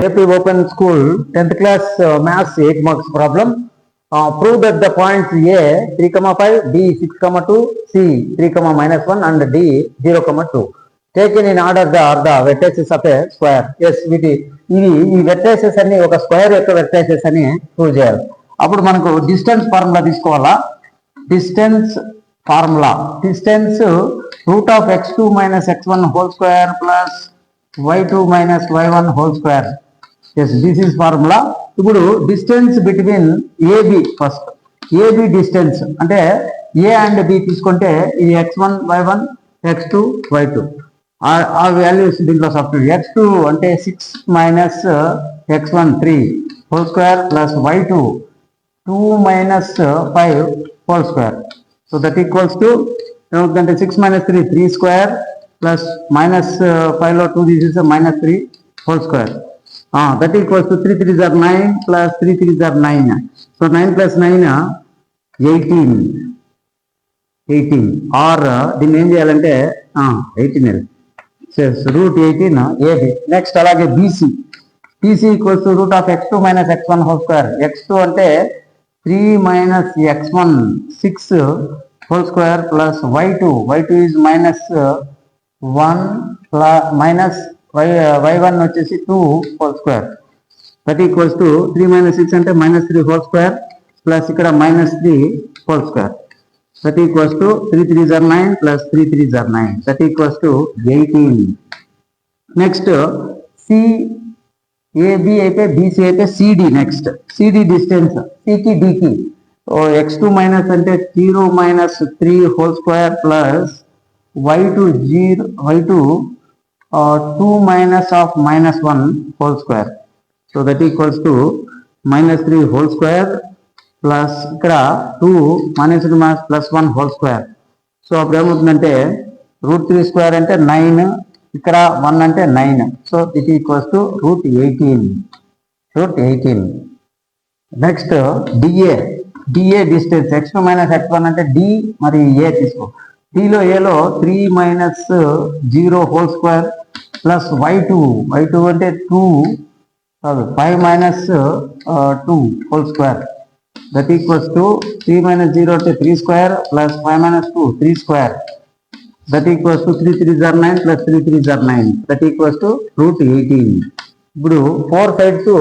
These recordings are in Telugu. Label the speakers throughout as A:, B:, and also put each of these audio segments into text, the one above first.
A: AP Open School 10th class maths 8 marks problem. Prove that the points A 3,5, B 6,2, C 3,-1 and D 0,2 taken in order are the vertices of a square. Yes, ఈ vertices అన్ని ఒక స్క్వేర్ యొక్క vertices అని ప్రూవ్ చేయాలి. అప్పుడు మనకు డిస్టెన్స్ ఫార్ములా తీసుకోవాలా. Distance formula distance root of x2 - x1 whole square plus y2 - y1 whole square. Yes, this is formula. ఇప్పుడు distance between AB first. AB distance అంటే ఏ అండ్ బి తీసుకుంటే ఇది x1 y1 x2 y2 ఆ వాల్యూస్ దీంట్లో సబ్స్టిట్యూట్. x2 అంటే 6 - x1 3 whole square plus y2 2 - 5 whole square. So that equals to ఏమవుతుందంటే 6 - 3 3 స్క్వేర్ ప్లస్ -5 లో 2 తీసేస్తే -3 whole square. That equals to 3 3s are 9 plus 3 3s are 9. So 9 plus 9 18 or దీన్ని ఏం చేయాలంటే 18 రూట్ 18 AB. నెక్స్ట్ అలాగే BC equals to root of x2 - x1 whole square. x2 అంటే 3 - x1 6 whole square plus y2 is -1 minus y1 వచ్చేసి 2 whole square. That equals to 3 - 6 అంటే -3 హోల్ స్క్వేర్ ప్లస్ ఇక్కడ -3 whole square. That equals to 3 3s are 9 plus 3 3s are 9. That equals to 18. Next CAB అయితే BC అయితే CD. నెక్స్ట్ CD డిస్టెన్స్ Cకి Dకి. x2 మైనస్ అంటే 0 - 3 whole square plus y2 2 minus of -1 whole square. So that equals to -3 whole square plus ఇక్కడ 2 - plus 1 whole square. సో అప్పుడు ఏమవుతుందంటే √3 స్క్వేర్ అంటే 9, ఇక్కడ 1 అంటే 9. So it equals to √18. Next DA distance x2 - x1 అంటే D మరియు A తీసుకో. Dలో ఏలో 3 - 0 హోల్ స్క్వేర్ ప్లస్ y2 అంటే 2 కాదు 5 - 2 whole square. That equals to 3 - 0 అంటే 3 square plus 5 - 2 3 square. That equals to 3 3s are 9 plus 3 3s are 9. That equals to √18. ఇప్పుడు 4 సైడ్స్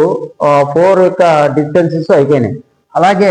A: 4 యొక్క డిస్టెన్సెస్ అయిపోయినాయి. అలాగే